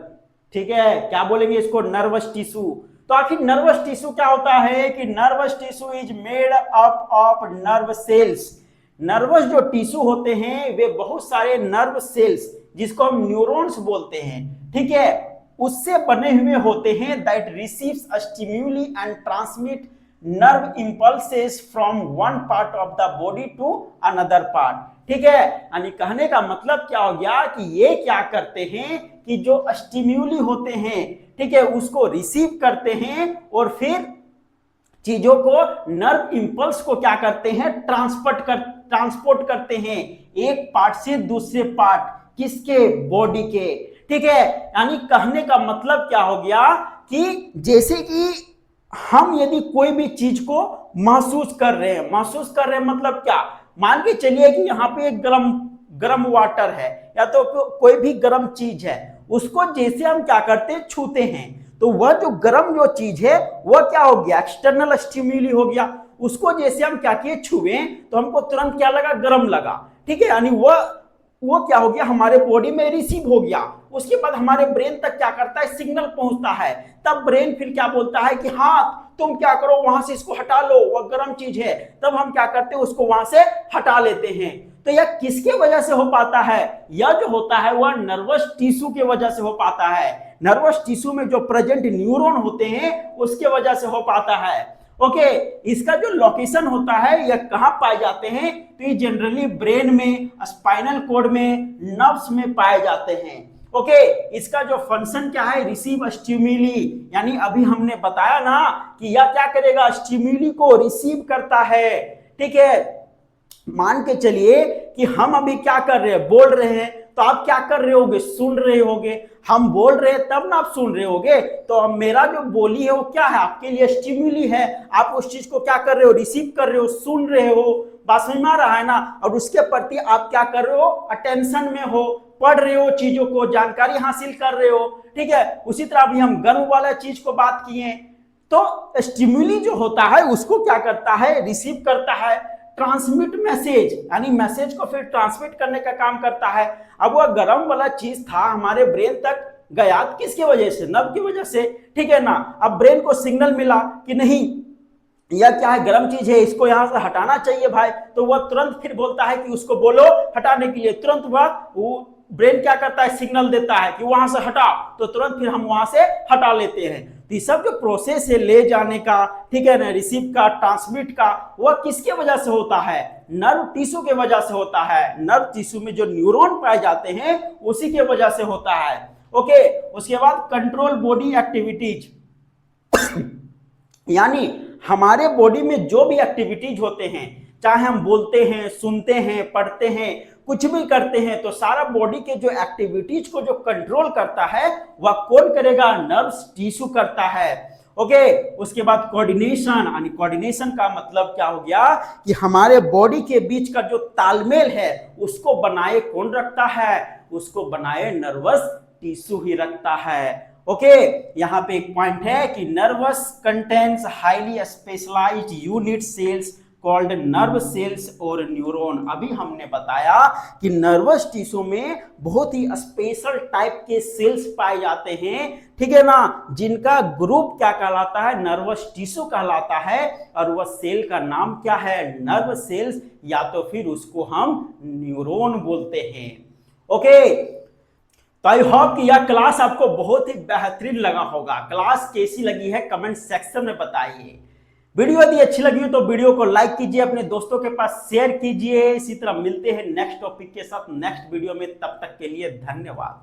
ठीक है। क्या बोलेंगे इसको, नर्वस टिश्यू। तो आखिर नर्वस टिश्यू क्या होता है कि nervous tissue is made up of nerve cells. Nervous जो टिश्यू होते हैं वे बहुत सारे नर्व सेल्स जिसको हम न्यूरॉन्स बोलते हैं, ठीक है, उससे बने हुए होते हैं that receives stimuli and transmit nerve impulses from one part of the body to another part, ठीक है। यानी कहने का मतलब क्या हो गया कि ये क्या करते हैं कि जो स्टिम्युली होते हैं, ठीक है, उसको रिसीव करते हैं और फिर चीजों को नर्व इंपल्स को क्या करते हैं ट्रांसपोर्ट करते हैं एक पार्ट से दूसरे पार्ट किसके बॉडी के, ठीक है। यानी कहने का मतलब क्या हो गया कि जैसे कि हम यदि कोई भी चीज को महसूस कर रहे हैं मतलब क्या, मान के चलिए कि यहाँ पे एक गरम वाटर है या तो कोई भी गरम चीज है, उसको जैसे हम क्या करते हैं छूते हैं, तो वह जो गरम जो चीज है वह क्या हो गया एक्सटर्नल स्टिम्युली हो गया। उसको जैसे हम क्या किए छुए तो हमको तुरंत क्या लगा गरम लगा, ठीक है। यानी वो क्या हो गया हमारे बॉडी में रिसीव हो गया। उसके बाद हमारे ब्रेन तक क्या करता है सिग्नल पहुंचता है, तब ब्रेन फिर क्या बोलता है कि हाँ तुम क्या करो वहां से इसको हटा लो, वह गर्म चीज है, तब हम क्या करते हैं उसको वहां से हटा लेते हैं। तो यह किसके वजह से हो पाता है, यह जो होता है वह नर्वस टिश्यू के वजह से हो पाता है। नर्वस टिश्यू में जो प्रेजेंट न्यूरॉन होते हैं उसके वजह से हो पाता है। ओके, इसका जो लोकेशन होता है यह कहां पाए जाते हैं, तो ये जनरली ब्रेन में, स्पाइनल कॉर्ड में, नर्व्स में पाए जाते हैं। ओके, इसका जो फंक्शन क्या है रिसीव स्टिम्युली, यानी अभी हमने बताया ना कि यह क्या करेगा स्टिम्युली को रिसीव करता है, ठीक है। मान के चलिए कि हम अभी क्या कर रहे हैं बोल रहे हैं, तो आप क्या कर रहे होगे सुन रहे होगे, हम बोल रहे हैं तब ना आप सुन रहे होगे। तो अब मेरा जो बोली है वो क्या है आपके लिए स्टिम्युली है, आप उस चीज को क्या कर रहे हो रिसीव कर रहे हो, सुन रहे हो, बात समझ में आ रहा है ना। और उसके प्रति आप क्या कर रहे हो अटेंशन में हो, पढ़ रहे हो, चीजों को जानकारी हासिल कर रहे हो, ठीक है। उसी तरह अभी हम गर्म वाला चीज को बात किए, तो स्टिम्युली जो होता है उसको क्या करता है रिसीव करता है, ट्रांसमिट मैसेज, यानी मैसेज को फिर ट्रांसमिट करने का काम करता है। अब वह गर्म वाला चीज था हमारे ब्रेन तक गया किसकी वजह से, नर्व की वजह से, ठीक है ना। अब ब्रेन को सिग्नल मिला कि नहीं यह क्या है गर्म चीज है, इसको यहां से हटाना चाहिए भाई, तो वह तुरंत फिर बोलता है कि उसको बोलो हटाने के लिए, तुरंत वह ब्रेन क्या करता है सिग्नल देता है कि वहां से हटा, तो तुरंत फिर हम वहां से हटा लेते हैं। तो ये सब जो प्रोसेस है ले जाने का, ठीक है ना, रिसीव का, ट्रांसमिट का, वह किसके वजह से होता है, नर्व टिश्यू के वजह से होता है। नर्व टिश्यू में जो न्यूरॉन पाए जाते हैं उसी के वजह से होता है। ओके, उसके बाद कंट्रोल बॉडी एक्टिविटीज यानी हमारे बॉडी में जो भी एक्टिविटीज होते हैं, चाहे हम बोलते हैं, सुनते हैं, पढ़ते हैं, कुछ भी करते हैं, तो सारा बॉडी के जो एक्टिविटीज को जो कंट्रोल करता है वह कौन करेगा, नर्व्स टिश्यू करता है। ओके, उसके बाद कोऑर्डिनेशन, यानी कोऑर्डिनेशन का मतलब क्या हो गया कि हमारे बॉडी के बीच का जो तालमेल है उसको बनाए कौन रखता है, उसको बनाए नर्वस टिश्यू ही रखता है। ओके, यहां पे एक पॉइंट है कि nervous contains highly specialized unit cells called nerve cells और न्यूरॉन। अभी हमने बताया कि नर्वस टिश्यू में बहुत ही स्पेशल टाइप के सेल्स पाए जाते हैं, ठीक है ना, जिनका ग्रुप क्या कहलाता है, नर्वस टिश्यू कहलाता है, और वह सेल का नाम क्या है, नर्व सेल्स, या तो फिर उसको हम न्यूरॉन बोलते हैं। ओके, तो आई होप कि यह क्लास आपको बहुत ही बेहतरीन लगा होगा। क्लास कैसी लगी है कमेंट सेक्शन में बताइए। वीडियो यदि अच्छी लगी हो तो वीडियो को लाइक कीजिए, अपने दोस्तों के पास शेयर कीजिए। इसी तरह मिलते हैं नेक्स्ट टॉपिक के साथ नेक्स्ट वीडियो में, तब तक के लिए धन्यवाद।